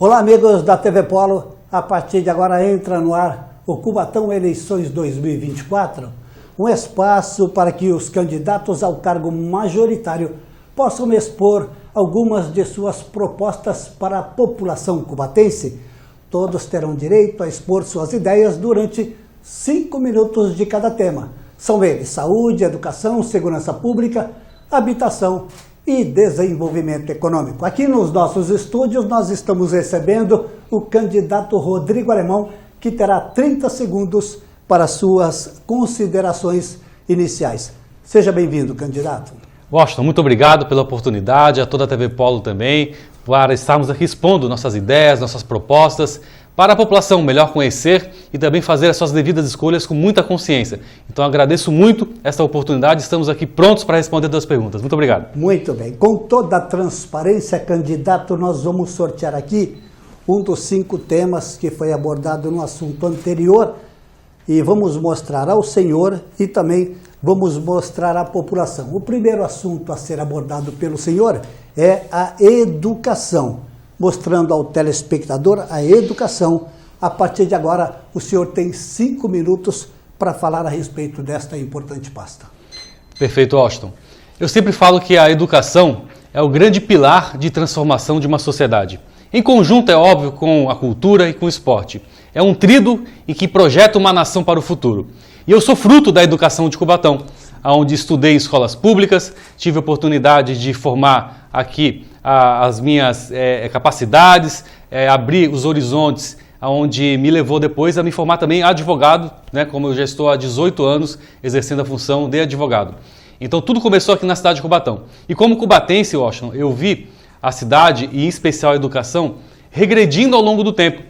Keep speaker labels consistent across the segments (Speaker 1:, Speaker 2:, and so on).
Speaker 1: Olá, amigos da TV Polo. A partir de agora entra no ar o Cubatão Eleições 2024, um espaço para que os candidatos ao cargo majoritário possam expor algumas de suas propostas para a população cubatense. Todos terão direito a expor suas ideias durante 5 minutos de cada tema. São eles: saúde, educação, segurança pública, habitação e desenvolvimento econômico. Aqui nos nossos estúdios nós estamos recebendo o candidato Rodrigo Alemão, que terá 30 segundos para suas considerações iniciais. Seja bem-vindo, candidato.
Speaker 2: Washington, muito obrigado pela oportunidade, a toda a TV Polo também, para estarmos aqui expondo nossas ideias, nossas propostas, para a população melhor conhecer e também fazer as suas devidas escolhas com muita consciência. Então agradeço muito esta oportunidade, estamos aqui prontos para responder todas as perguntas. Muito obrigado.
Speaker 1: Muito bem. Com toda a transparência, candidato, nós vamos sortear aqui um dos 5 temas que foi abordado no assunto anterior e vamos mostrar ao senhor e também vamos mostrar à população. O primeiro assunto a ser abordado pelo senhor é a educação. Mostrando ao telespectador a educação. A partir de agora, o senhor tem 5 minutos para falar a respeito desta importante pasta.
Speaker 2: Perfeito, Washington. Eu sempre falo que a educação é o grande pilar de transformação de uma sociedade. Em conjunto, é óbvio, com a cultura e com o esporte. É um tríduo em que projeta uma nação para o futuro. E eu sou fruto da educação de Cubatão, onde estudei em escolas públicas, tive a oportunidade de formar aqui as minhas capacidades, abrir os horizontes, onde me levou depois a me formar também advogado, né, como eu já estou há 18 anos exercendo a função de advogado. Então tudo começou aqui na cidade de Cubatão. E como cubatense, Washington, eu vi a cidade, e em especial a educação, regredindo ao longo do tempo,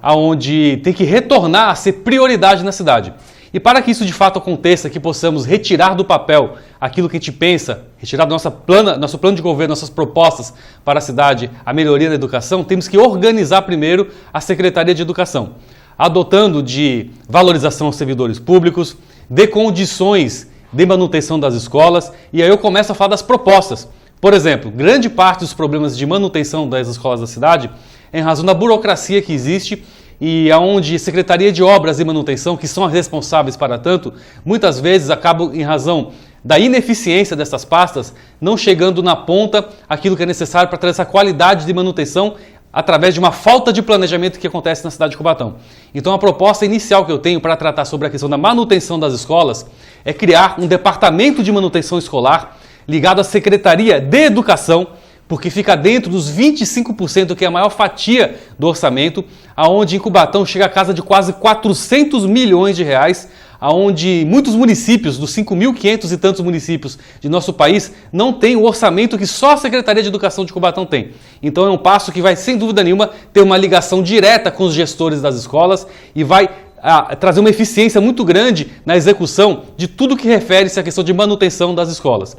Speaker 2: onde tem que retornar a ser prioridade na cidade. E para que isso de fato aconteça, que possamos retirar do papel aquilo que a gente pensa, retirar do nosso plano de governo, nossas propostas para a cidade, a melhoria da educação, temos que organizar primeiro a Secretaria de Educação, adotando de valorização aos servidores públicos, de condições de manutenção das escolas, e aí eu começo a falar das propostas. Por exemplo, grande parte dos problemas de manutenção das escolas da cidade é em razão da burocracia que existe e onde Secretaria de Obras e Manutenção, que são as responsáveis para tanto, muitas vezes acabam, em razão da ineficiência dessas pastas, não chegando na ponta aquilo que é necessário para trazer essa qualidade de manutenção através de uma falta de planejamento que acontece na cidade de Cubatão. Então a proposta inicial que eu tenho para tratar sobre a questão da manutenção das escolas é criar um departamento de manutenção escolar ligado à Secretaria de Educação, porque fica dentro dos 25%, que é a maior fatia do orçamento, aonde em Cubatão chega a casa de quase 400 milhões de reais, aonde muitos municípios, dos 5.500 e tantos municípios de nosso país, não tem o orçamento que só a Secretaria de Educação de Cubatão tem. Então é um passo que vai, sem dúvida nenhuma, ter uma ligação direta com os gestores das escolas e vai trazer uma eficiência muito grande na execução de tudo que refere-se à questão de manutenção das escolas.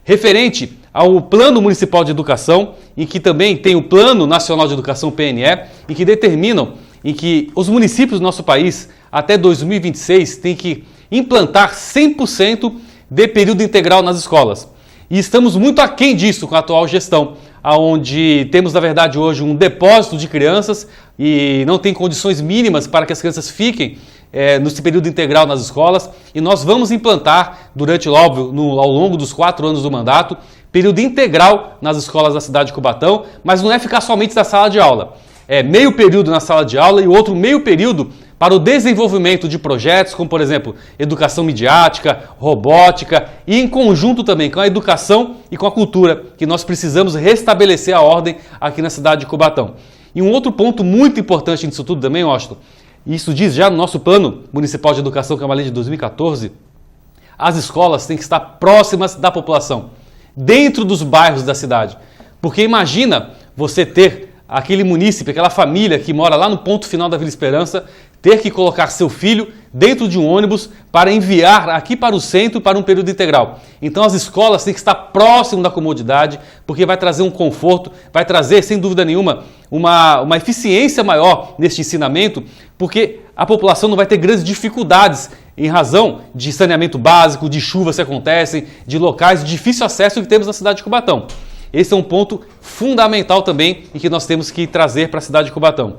Speaker 2: Referente ao Plano Municipal de Educação, em que também tem o Plano Nacional de Educação, PNE, em que determinam em que os municípios do nosso país, até 2026, têm que implantar 100% de período integral nas escolas. E estamos muito aquém disso com a atual gestão, onde temos, na verdade, hoje um depósito de crianças e não tem condições mínimas para que as crianças fiquem nesse período integral nas escolas, e nós vamos implantar, durante, óbvio, ao longo dos 4 anos do mandato, período integral nas escolas da cidade de Cubatão, mas não é ficar somente na sala de aula. É meio período na sala de aula e outro meio período para o desenvolvimento de projetos, como, por exemplo, educação midiática, robótica e em conjunto também com a educação e com a cultura, que nós precisamos restabelecer a ordem aqui na cidade de Cubatão. E um outro ponto muito importante nisso tudo também, Washington, isso diz já no nosso Plano Municipal de Educação, que é uma lei de 2014, as escolas têm que estar próximas da população, dentro dos bairros da cidade. Porque imagina você ter aquele munícipe, aquela família que mora lá no ponto final da Vila Esperança, ter que colocar seu filho dentro de um ônibus para enviar aqui para o centro para um período integral. Então as escolas têm que estar próximo da comodidade, porque vai trazer um conforto, vai trazer, sem dúvida nenhuma, uma eficiência maior neste ensinamento, porque a população não vai ter grandes dificuldades em razão de saneamento básico, de chuvas que acontecem, de locais de difícil acesso que temos na cidade de Cubatão. Esse é um ponto fundamental também e que nós temos que trazer para a cidade de Cubatão.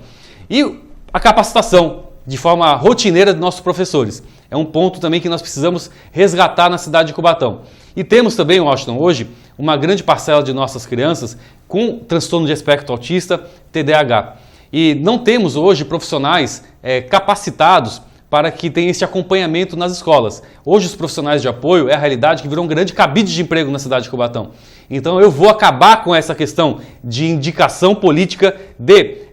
Speaker 2: E a capacitação de forma rotineira dos nossos professores. É um ponto também que nós precisamos resgatar na cidade de Cubatão. E temos também, Washington, hoje, uma grande parcela de nossas crianças com transtorno de espectro autista, TDAH. E não temos hoje profissionais capacitados para que tenha esse acompanhamento nas escolas. Hoje os profissionais de apoio é a realidade que virou um grande cabide de emprego na cidade de Cubatão. Então eu vou acabar com essa questão de indicação política de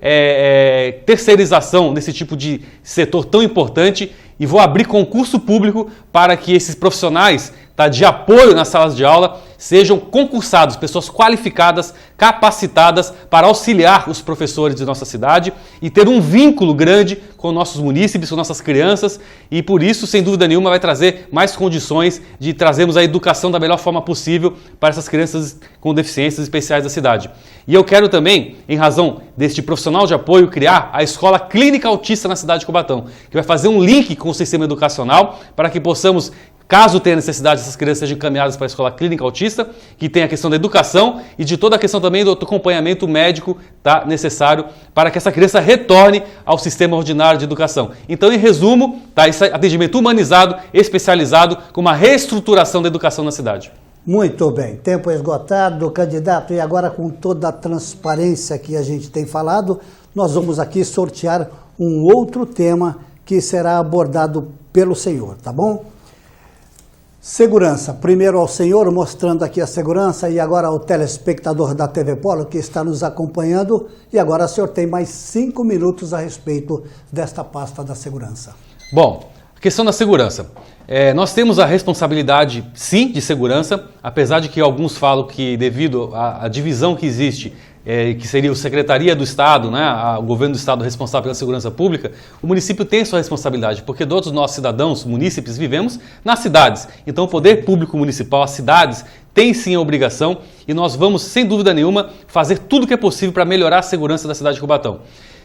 Speaker 2: terceirização desse tipo de setor tão importante e vou abrir concurso público para que esses profissionais de apoio nas salas de aula sejam concursados, pessoas qualificadas, capacitadas para auxiliar os professores de nossa cidade e ter um vínculo grande com nossos munícipes, com nossas crianças e por isso, sem dúvida nenhuma, vai trazer mais condições de trazermos a educação da melhor forma possível para essas crianças com deficiências especiais da cidade. E eu quero também, em razão deste profissional de apoio, criar a Escola Clínica Autista na cidade de Cubatão, que vai fazer um link com o sistema educacional para que possamos, caso tenha necessidade, essas crianças sejam encaminhadas para a Escola Clínica Autista, que tem a questão da educação e de toda a questão também do acompanhamento médico necessário para que essa criança retorne ao sistema ordinário de educação. Então, em resumo, esse atendimento humanizado, especializado, com uma reestruturação da educação na cidade.
Speaker 1: Muito bem, tempo esgotado, candidato, e agora com toda a transparência que a gente tem falado, nós vamos aqui sortear um outro tema que será abordado pelo senhor, tá bom? Segurança. Primeiro ao senhor, mostrando aqui a segurança, e agora ao telespectador da TV Polo que está nos acompanhando. E agora o senhor tem mais 5 minutos a respeito desta pasta da segurança.
Speaker 2: Bom, a questão da segurança. Nós temos a responsabilidade, sim, de segurança, apesar de que alguns falam que devido à divisão que existe, que seria a Secretaria do Estado, o governo do Estado responsável pela segurança pública, o município tem sua responsabilidade, porque todos nós cidadãos, munícipes, vivemos nas cidades. Então o poder público municipal, as cidades, tem sim a obrigação e nós vamos, sem dúvida nenhuma, fazer tudo o que é possível para melhorar a segurança da cidade de Cubatão.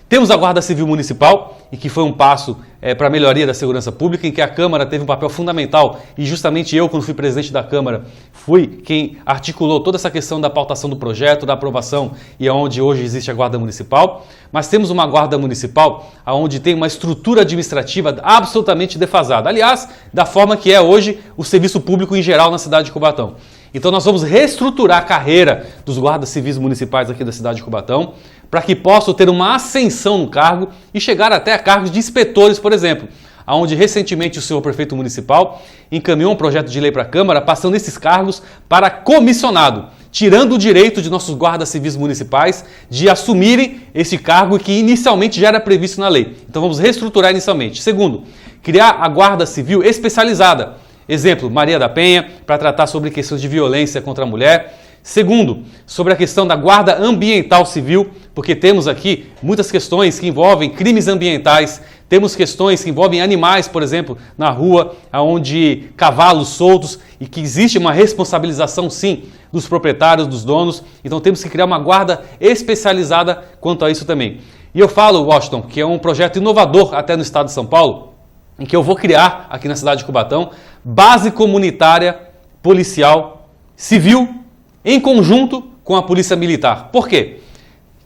Speaker 2: Temos a Guarda Civil Municipal, e que foi um passo para a melhoria da segurança pública, em que a Câmara teve um papel fundamental, e justamente eu, quando fui presidente da Câmara, fui quem articulou toda essa questão da pautação do projeto, da aprovação, e onde hoje existe a Guarda Municipal. Mas temos uma Guarda Municipal onde tem uma estrutura administrativa absolutamente defasada, aliás, da forma que é hoje o serviço público em geral na cidade de Cubatão. Então nós vamos reestruturar a carreira dos guardas civis municipais aqui da cidade de Cubatão, para que possam ter uma ascensão no cargo e chegar até a cargos de inspetores, por exemplo, onde recentemente o senhor prefeito municipal encaminhou um projeto de lei para a Câmara, passando esses cargos para comissionado, tirando o direito de nossos guardas civis municipais de assumirem esse cargo que inicialmente já era previsto na lei. Então vamos reestruturar inicialmente. Segundo, criar a Guarda Civil especializada. Exemplo, Maria da Penha, para tratar sobre questões de violência contra a mulher. Segundo, sobre a questão da Guarda Ambiental Civil, porque temos aqui muitas questões que envolvem crimes ambientais, temos questões que envolvem animais, por exemplo, na rua, onde cavalos soltos, e que existe uma responsabilização, sim, dos proprietários, dos donos. Então temos que criar uma guarda especializada quanto a isso também. E eu falo, Washington, que é um projeto inovador até no estado de São Paulo, em que eu vou criar aqui na cidade de Cubatão, base comunitária, policial, civil, em conjunto com a Polícia Militar. Por quê?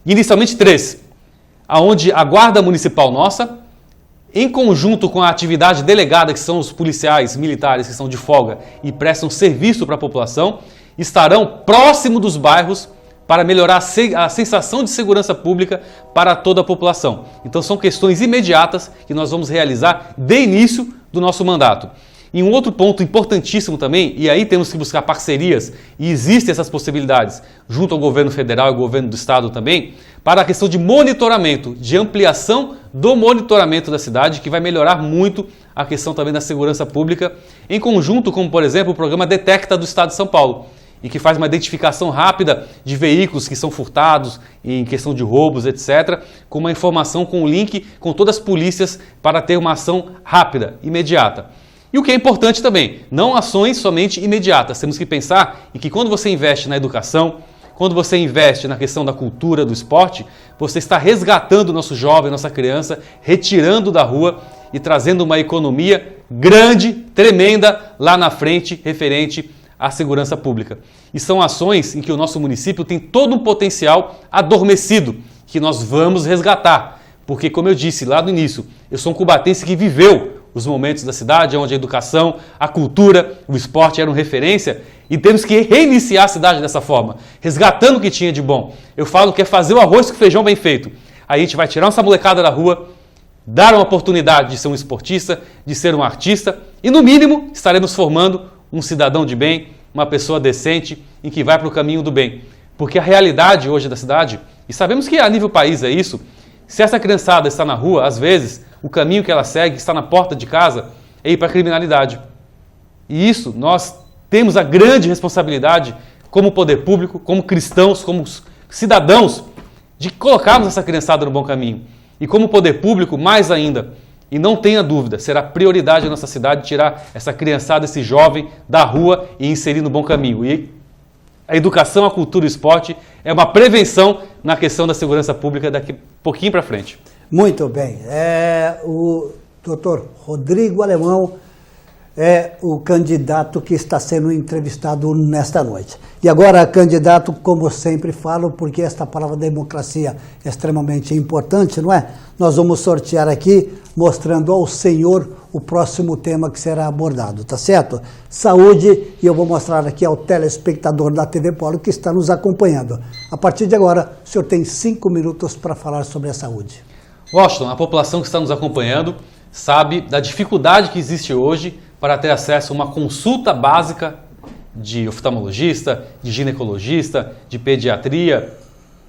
Speaker 2: Inicialmente 3, onde a Guarda Municipal nossa, em conjunto com a atividade delegada, que são os policiais militares que são de folga e prestam serviço para a população, estarão próximo dos bairros para melhorar a sensação de segurança pública para toda a população. Então são questões imediatas que nós vamos realizar de início do nosso mandato. E um outro ponto importantíssimo também, e aí temos que buscar parcerias, e existem essas possibilidades, junto ao governo federal e ao governo do estado também, para a questão de monitoramento, de ampliação do monitoramento da cidade, que vai melhorar muito a questão também da segurança pública, em conjunto com, por exemplo, o programa Detecta do Estado de São Paulo, e que faz uma identificação rápida de veículos que são furtados, em questão de roubos, etc., com uma informação, com um link com todas as polícias para ter uma ação rápida, imediata. E o que é importante também, não ações somente imediatas. Temos que pensar em que quando você investe na educação, quando você investe na questão da cultura, do esporte, você está resgatando o nosso jovem, nossa criança, retirando da rua e trazendo uma economia grande, tremenda, lá na frente, referente à segurança pública. E são ações em que o nosso município tem todo um potencial adormecido, que nós vamos resgatar. Porque, como eu disse lá no início, eu sou um cubatense que viveu os momentos da cidade, onde a educação, a cultura, o esporte eram referência, e temos que reiniciar a cidade dessa forma, resgatando o que tinha de bom. Eu falo que é fazer o arroz com feijão bem feito. Aí a gente vai tirar essa molecada da rua, dar uma oportunidade de ser um esportista, de ser um artista, e no mínimo estaremos formando um cidadão de bem, uma pessoa decente, em que vai para o caminho do bem. Porque a realidade hoje da cidade, e sabemos que a nível país é isso, se essa criançada está na rua, às vezes, o caminho que ela segue, está na porta de casa, é ir para a criminalidade. E isso nós temos a grande responsabilidade, como poder público, como cristãos, como cidadãos, de colocarmos essa criançada no bom caminho. E como poder público, mais ainda, e não tenha dúvida, será prioridade na nossa cidade tirar essa criançada, esse jovem da rua e inserir no bom caminho. E a educação, a cultura e o esporte é uma prevenção na questão da segurança pública daqui a pouquinho para frente.
Speaker 1: Muito bem. O doutor Rodrigo Alemão é o candidato que está sendo entrevistado nesta noite. E agora, candidato, como eu sempre falo, porque esta palavra democracia é extremamente importante, não é? Nós vamos sortear aqui, mostrando ao senhor o próximo tema que será abordado, tá certo? Saúde, e eu vou mostrar aqui ao telespectador da TV Polo que está nos acompanhando. A partir de agora, o senhor tem 5 minutos para falar sobre a saúde.
Speaker 2: Washington, a população que está nos acompanhando sabe da dificuldade que existe hoje para ter acesso a uma consulta básica de oftalmologista, de ginecologista, de pediatria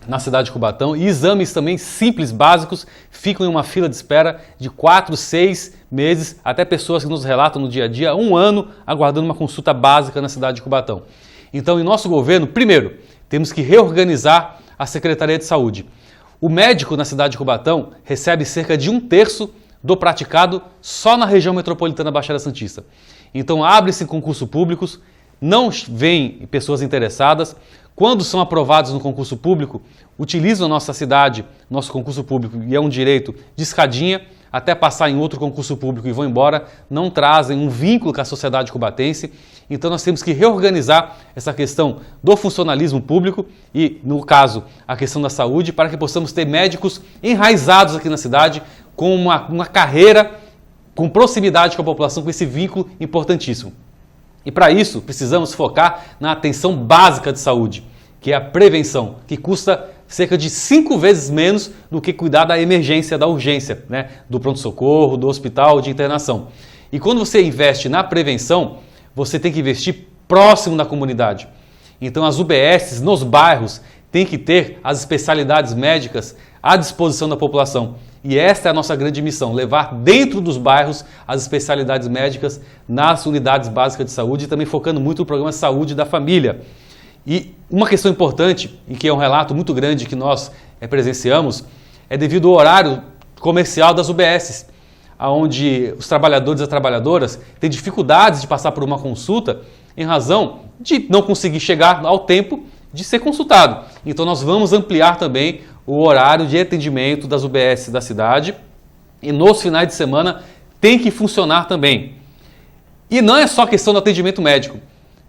Speaker 2: na cidade de Cubatão, e exames também simples, básicos, ficam em uma fila de espera de 4, 6 meses, até pessoas que nos relatam no dia a dia, 1 ano aguardando uma consulta básica na cidade de Cubatão. Então, em nosso governo, primeiro, temos que reorganizar a Secretaria de Saúde. O médico na cidade de Cubatão recebe cerca de 1/3 do praticado só na região metropolitana Baixada Santista. Então abre-se concursos públicos, não vêm pessoas interessadas. Quando são aprovados no concurso público, utilizam a nossa cidade, nosso concurso público, e é um direito de escadinha, até passar em outro concurso público e vão embora, não trazem um vínculo com a sociedade cubatense. Então nós temos que reorganizar essa questão do funcionalismo público e, no caso, a questão da saúde, para que possamos ter médicos enraizados aqui na cidade, com uma carreira, com proximidade com a população, com esse vínculo importantíssimo. E para isso, precisamos focar na atenção básica de saúde, que é a prevenção, que custa cerca de 5 vezes menos do que cuidar da emergência, da urgência, né? Do pronto-socorro, do hospital, de internação. E quando você investe na prevenção, você tem que investir próximo da comunidade. Então as UBSs nos bairros têm que ter as especialidades médicas à disposição da população. E esta é a nossa grande missão, levar dentro dos bairros as especialidades médicas nas unidades básicas de saúde e também focando muito no programa Saúde da Família. E uma questão importante, e que é um relato muito grande que nós presenciamos, é devido ao horário comercial das UBSs, onde os trabalhadores e as trabalhadoras têm dificuldades de passar por uma consulta em razão de não conseguir chegar ao tempo de ser consultado. Então nós vamos ampliar também o horário de atendimento das UBS da cidade e nos finais de semana tem que funcionar também. E não é só questão do atendimento médico.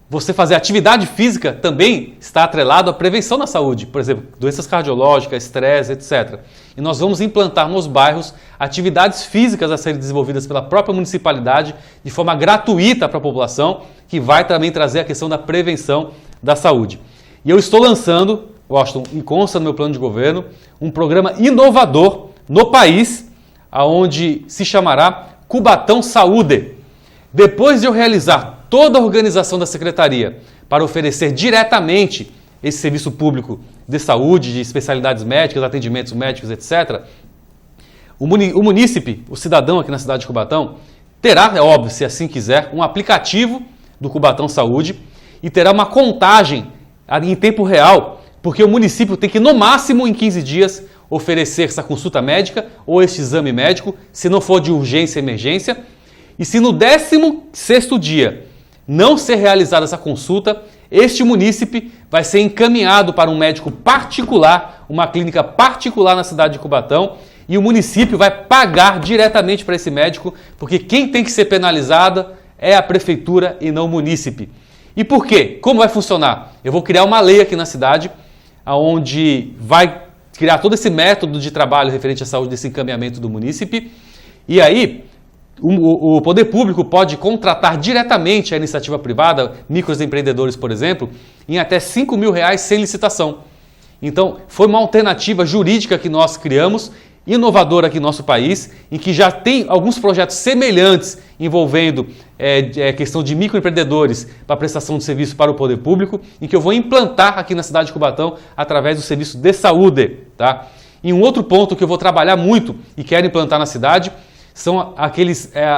Speaker 2: Você fazer atividade física também está atrelado à prevenção da saúde, por exemplo, doenças cardiológicas, estresse, etc. E nós vamos implantar nos bairros atividades físicas a serem desenvolvidas pela própria municipalidade de forma gratuita para a população, que vai também trazer a questão da prevenção da saúde. E eu estou lançando, Washington, e consta no meu plano de governo, um programa inovador no país, onde se chamará Cubatão Saúde. Depois de eu realizar toda a organização da Secretaria para oferecer diretamente esse serviço público de saúde, de especialidades médicas, atendimentos médicos, etc., o munícipe, o cidadão aqui na cidade de Cubatão, terá, é óbvio, se assim quiser, um aplicativo do Cubatão Saúde e terá uma contagem em tempo real, porque o município tem que, no máximo, em 15 dias, oferecer essa consulta médica ou este exame médico, se não for de urgência e emergência. E se no 16º dia não ser realizada essa consulta, este munícipe vai ser encaminhado para um médico particular, uma clínica particular na cidade de Cubatão, e o município vai pagar diretamente para esse médico, porque quem tem que ser penalizado é a prefeitura e não o munícipe. E por quê? Como vai funcionar? Eu vou criar uma lei aqui na cidade, onde vai criar todo esse método de trabalho referente à saúde, desse encaminhamento do munícipe, e aí o poder público pode contratar diretamente a iniciativa privada, microempreendedores, por exemplo, em até R$5 mil sem licitação. Então, foi uma alternativa jurídica que nós criamos, inovadora aqui no nosso país, em que já tem alguns projetos semelhantes envolvendo questão de microempreendedores para prestação de serviço para o poder público, em que eu vou implantar aqui na cidade de Cubatão através do serviço de saúde. Tá? E um outro ponto que eu vou trabalhar muito e quero implantar na cidade são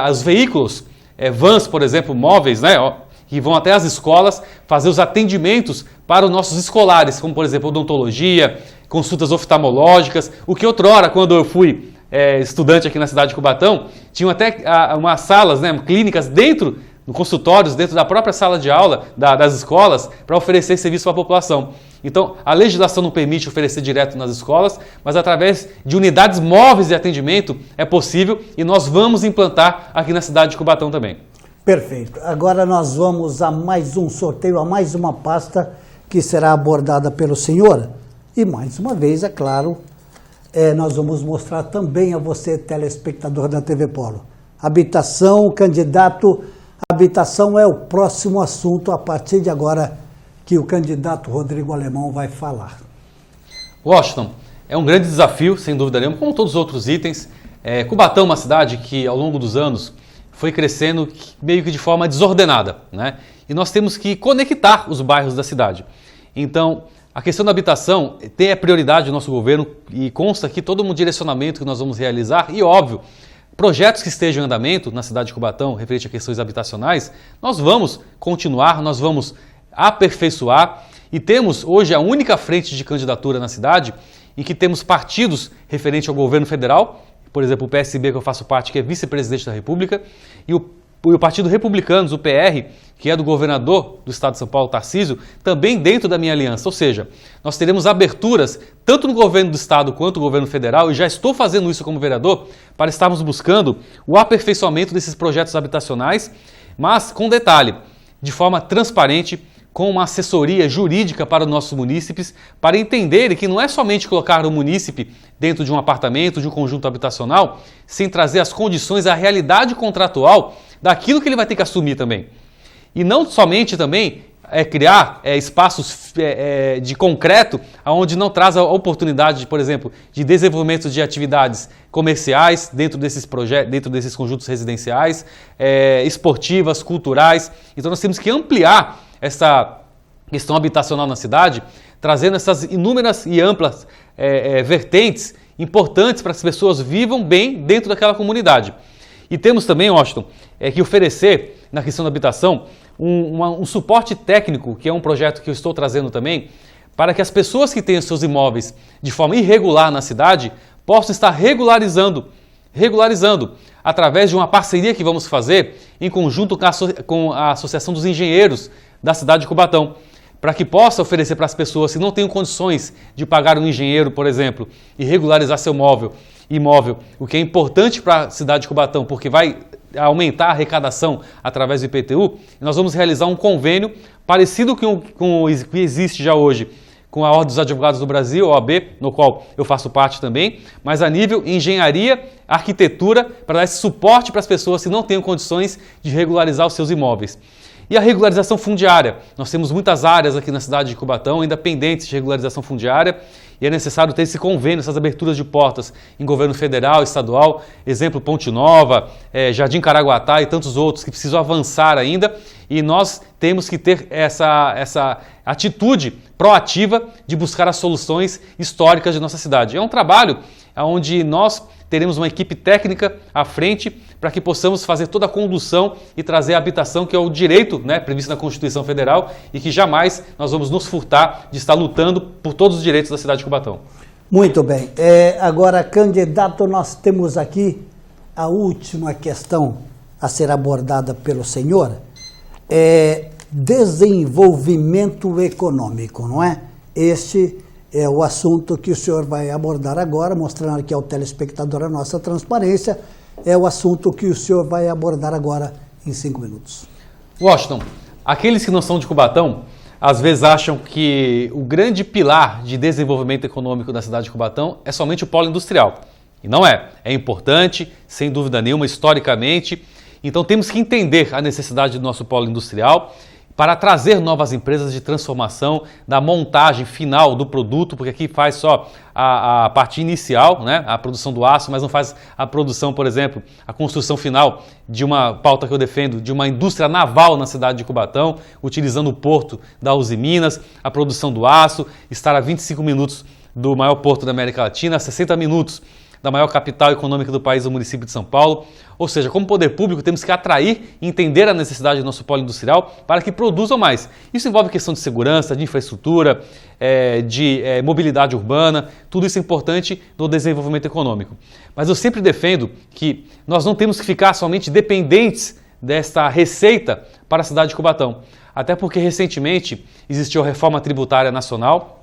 Speaker 2: os veículos, vans, por exemplo, móveis, né, que vão até as escolas fazer os atendimentos para os nossos escolares, como por exemplo odontologia, consultas oftalmológicas, o que outrora, quando eu fui estudante aqui na cidade de Cubatão, tinham até umas salas, né, clínicas dentro, consultórios, dentro da própria sala de aula das escolas, para oferecer serviço para a população. Então, a legislação não permite oferecer direto nas escolas, mas através de unidades móveis de atendimento é possível e nós vamos implantar aqui na cidade de Cubatão também.
Speaker 1: Perfeito. Agora nós vamos a mais um sorteio, a mais uma pasta que será abordada pelo senhor. E mais uma vez, é claro, nós vamos mostrar também a você, telespectador da TV Polo. Habitação, candidato, habitação é o próximo assunto a partir de agora que o candidato Rodrigo Alemão vai falar.
Speaker 2: Washington, é um grande desafio, sem dúvida nenhuma, como todos os outros itens. Cubatão é uma cidade que ao longo dos anos foi crescendo meio que de forma desordenada, né? E nós temos que conectar os bairros da cidade. Então, a questão da habitação tem a prioridade do nosso governo e consta aqui todo um direcionamento que nós vamos realizar e, óbvio, projetos que estejam em andamento na cidade de Cubatão, referente a questões habitacionais, nós vamos continuar, nós vamos aperfeiçoar e temos hoje a única frente de candidatura na cidade em que temos partidos referente ao governo federal, por exemplo, o PSB, que eu faço parte, que é vice-presidente da República, e o Partido Republicanos, o PR, que é do governador do estado de São Paulo, Tarcísio, também dentro da minha aliança. Ou seja, nós teremos aberturas, tanto no governo do estado quanto no governo federal, e já estou fazendo isso como vereador, para estarmos buscando o aperfeiçoamento desses projetos habitacionais, mas com detalhe, de forma transparente, com uma assessoria jurídica para os nossos munícipes, para entenderem que não é somente colocar o munícipe dentro de um apartamento, de um conjunto habitacional, sem trazer as condições, a realidade contratual daquilo que ele vai ter que assumir também. E não somente também criar espaços de concreto, onde não traz a oportunidade, por exemplo, de desenvolvimento de atividades comerciais dentro desses projetos, dentro desses conjuntos residenciais, esportivas, culturais. Então nós temos que ampliar essa questão habitacional na cidade, trazendo essas inúmeras e amplas vertentes importantes para que as pessoas vivam bem dentro daquela comunidade. E temos também, Washington, que oferecer, na questão da habitação, um suporte técnico, que é um projeto que eu estou trazendo também, para que as pessoas que têm os seus imóveis de forma irregular na cidade possam estar regularizando através de uma parceria que vamos fazer em conjunto com a Associação dos Engenheiros da cidade de Cubatão, para que possa oferecer para as pessoas que não tenham condições de pagar um engenheiro, por exemplo, e regularizar seu imóvel, o que é importante para a cidade de Cubatão, porque vai aumentar a arrecadação através do IPTU. Nós vamos realizar um convênio parecido com o que existe já hoje com a Ordem dos Advogados do Brasil, OAB, no qual eu faço parte também, mas a nível engenharia, arquitetura, para dar esse suporte para as pessoas que não tenham condições de regularizar os seus imóveis. E a regularização fundiária. Nós temos muitas áreas aqui na cidade de Cubatão ainda pendentes de regularização fundiária e é necessário ter esse convênio, essas aberturas de portas em governo federal, estadual, exemplo Ponte Nova, Jardim Caraguatá e tantos outros que precisam avançar ainda e nós temos que ter essa atitude proativa de buscar as soluções históricas de nossa cidade. É um trabalho onde nós teremos uma equipe técnica à frente para que possamos fazer toda a condução e trazer a habitação, que é o direito previsto na Constituição Federal e que jamais nós vamos nos furtar de estar lutando por todos os direitos da cidade de Cubatão.
Speaker 1: Muito bem. Agora, candidato, nós temos aqui a última questão a ser abordada pelo senhor. Desenvolvimento econômico, não é? Este é o assunto que o senhor vai abordar agora, mostrando aqui ao telespectador a nossa transparência. É o assunto que o senhor vai abordar agora em 5 minutos.
Speaker 2: Washington, Aqueles que não são de Cubatão, às vezes acham que o grande pilar de desenvolvimento econômico da cidade de Cubatão é somente o polo industrial. E não é. É importante, sem dúvida nenhuma, historicamente. Então temos que entender a necessidade do nosso polo industrial para trazer novas empresas de transformação da montagem final do produto, porque aqui faz só a parte inicial, né, a produção do aço, mas não faz a produção, por exemplo, a construção final de uma pauta que eu defendo, de uma indústria naval na cidade de Cubatão, utilizando o porto da Uzi Minas, a produção do aço, estar a 25 minutos do maior porto da América Latina, a 60 minutos da maior capital econômica do país, o município de São Paulo. Ou seja, como poder público, temos que atrair e entender a necessidade do nosso polo industrial para que produzam mais. Isso envolve questão de segurança, de infraestrutura, de mobilidade urbana, tudo isso é importante no desenvolvimento econômico. Mas eu sempre defendo que nós não temos que ficar somente dependentes desta receita para a cidade de Cubatão. Até porque recentemente existiu a reforma tributária nacional,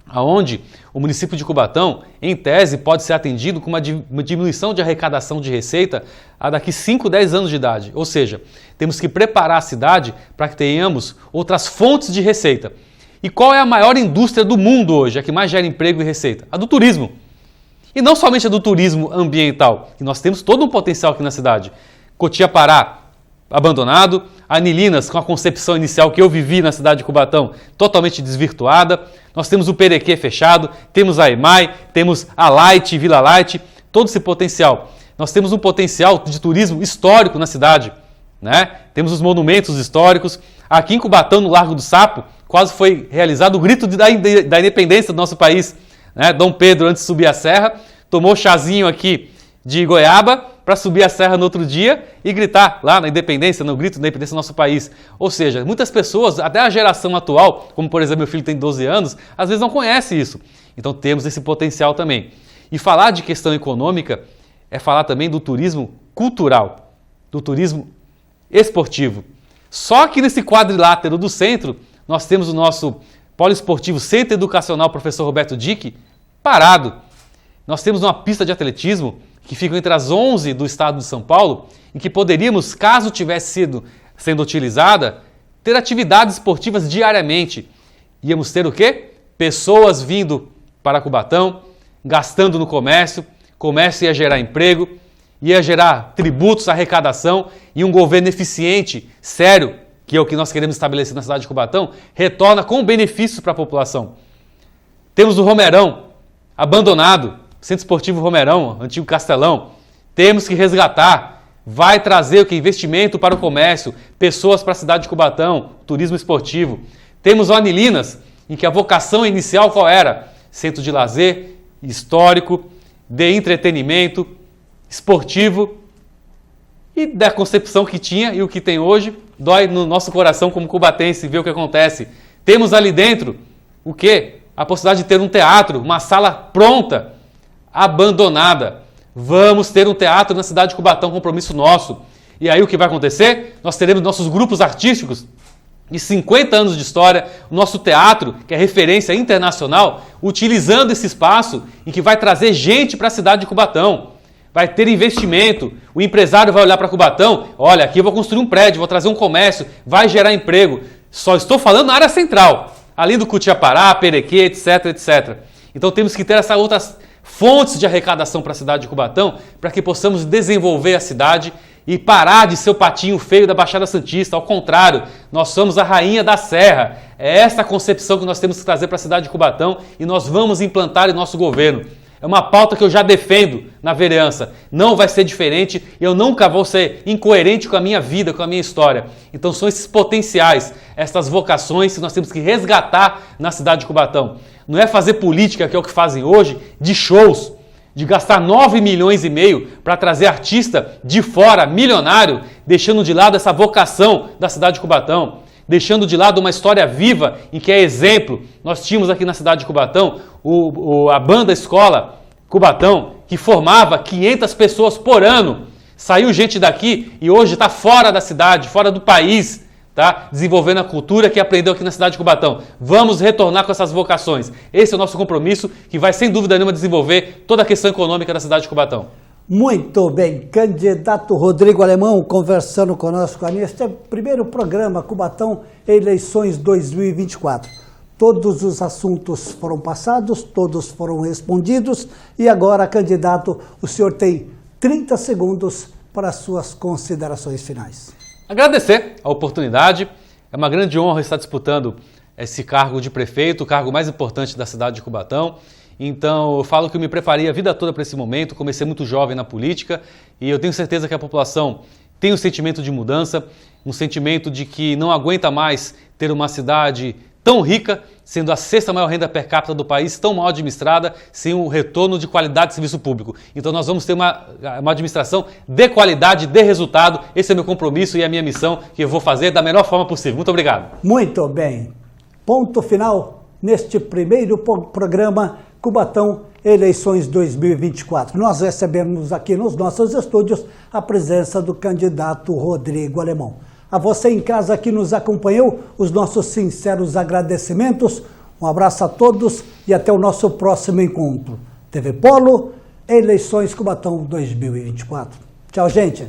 Speaker 2: onde o município de Cubatão, em tese, pode ser atendido com uma diminuição de arrecadação de receita a daqui 5, 10 anos de idade. Ou seja, temos que preparar a cidade para que tenhamos outras fontes de receita. E qual é a maior indústria do mundo hoje, a que mais gera emprego e receita? A do turismo. E não somente a do turismo ambiental, que nós temos todo um potencial aqui na cidade. Cotia-Pará, abandonado, Anilinas, com a concepção inicial que eu vivi na cidade de Cubatão, totalmente desvirtuada. Nós temos o Perequê fechado, temos a EMAI, temos a Light, Vila Light, todo esse potencial. Nós temos um potencial de turismo histórico na cidade, né? Temos os monumentos históricos. Aqui em Cubatão, no Largo do Sapo, quase foi realizado o grito da independência do nosso país, né? Dom Pedro, antes de subir a serra, tomou chazinho aqui de goiaba para subir a serra no outro dia e gritar lá na independência, no grito da independência do nosso país. Ou seja, muitas pessoas, até a geração atual, como por exemplo meu filho tem 12 anos, às vezes não conhece isso. Então temos esse potencial também. E falar de questão econômica é falar também do turismo cultural, do turismo esportivo. Só que nesse quadrilátero do centro, nós temos o nosso polo esportivo Centro Educacional Professor Roberto Dick parado. Nós temos uma pista de atletismo que fica entre as 11 do estado de São Paulo e que poderíamos, caso tivesse sido sendo utilizada, ter atividades esportivas diariamente. Íamos ter o quê? Pessoas vindo para Cubatão, gastando no comércio, comércio ia gerar emprego, ia gerar tributos, arrecadação e um governo eficiente, sério, que é o que nós queremos estabelecer na cidade de Cubatão, retorna com benefícios para a população. Temos o Romerão, abandonado, Centro Esportivo Romerão, antigo Castelão. Temos que resgatar. Vai trazer o que? Investimento para o comércio, pessoas para a cidade de Cubatão, turismo esportivo. Temos o Anilinas, em que a vocação inicial qual era? Centro de lazer, histórico, de entretenimento, esportivo e da concepção que tinha e o que tem hoje. Dói no nosso coração como cubatense ver o que acontece. Temos ali dentro o quê? A possibilidade de ter um teatro, uma sala pronta, abandonada. Vamos ter um teatro na cidade de Cubatão, compromisso nosso. E aí o que vai acontecer? Nós teremos nossos grupos artísticos de 50 anos de história, o nosso teatro, que é referência internacional, utilizando esse espaço em que vai trazer gente para a cidade de Cubatão. Vai ter investimento, o empresário vai olhar para Cubatão, olha, aqui eu vou construir um prédio, vou trazer um comércio, vai gerar emprego. Só estou falando na área central, além do Cotia-Pará, Perequê, etc, etc. Então temos que ter essas outras fontes de arrecadação para a cidade de Cubatão, para que possamos desenvolver a cidade e parar de ser o patinho feio da Baixada Santista. Ao contrário, nós somos a rainha da serra. É essa a concepção que nós temos que trazer para a cidade de Cubatão e nós vamos implantar em nosso governo. É uma pauta que eu já defendo na vereança. Não vai ser diferente, eu nunca vou ser incoerente com a minha vida, com a minha história. Então são esses potenciais, essas vocações que nós temos que resgatar na cidade de Cubatão. Não é fazer política, que é o que fazem hoje, de shows, de gastar 9,5 milhões para trazer artista de fora, milionário, deixando de lado essa vocação da cidade de Cubatão, deixando de lado uma história viva em que é exemplo. Nós tínhamos aqui na cidade de Cubatão a banda escola Cubatão, que formava 500 pessoas por ano. Saiu gente daqui e hoje está fora da cidade, fora do país, tá? Desenvolvendo a cultura que aprendeu aqui na cidade de Cubatão. Vamos retornar com essas vocações. Esse é o nosso compromisso, que vai sem dúvida nenhuma desenvolver toda a questão econômica da cidade de Cubatão.
Speaker 1: Muito bem, candidato Rodrigo Alemão conversando conosco neste primeiro programa Cubatão Eleições 2024. Todos os assuntos foram passados, todos foram respondidos e agora, candidato, o senhor tem 30 segundos para as suas considerações finais.
Speaker 2: Agradecer a oportunidade, é uma grande honra estar disputando esse cargo de prefeito, o cargo mais importante da cidade de Cubatão. Então, eu falo que eu me preparei a vida toda para esse momento, comecei muito jovem na política e eu tenho certeza que a população tem um sentimento de mudança, um sentimento de que não aguenta mais ter uma cidade tão rica, sendo a 6ª maior renda per capita do país, tão mal administrada, sem um retorno de qualidade de serviço público. Então nós vamos ter uma administração de qualidade, de resultado. Esse é meu compromisso e a minha missão que eu vou fazer da melhor forma possível. Muito obrigado.
Speaker 1: Muito bem. Ponto final neste primeiro programa Cubatão Eleições 2024. Nós recebemos aqui nos nossos estúdios a presença do candidato Rodrigo Alemão. A você em casa que nos acompanhou, os nossos sinceros agradecimentos. Um abraço a todos e até o nosso próximo encontro. TV Polo, Eleições Cubatão 2024. Tchau, gente.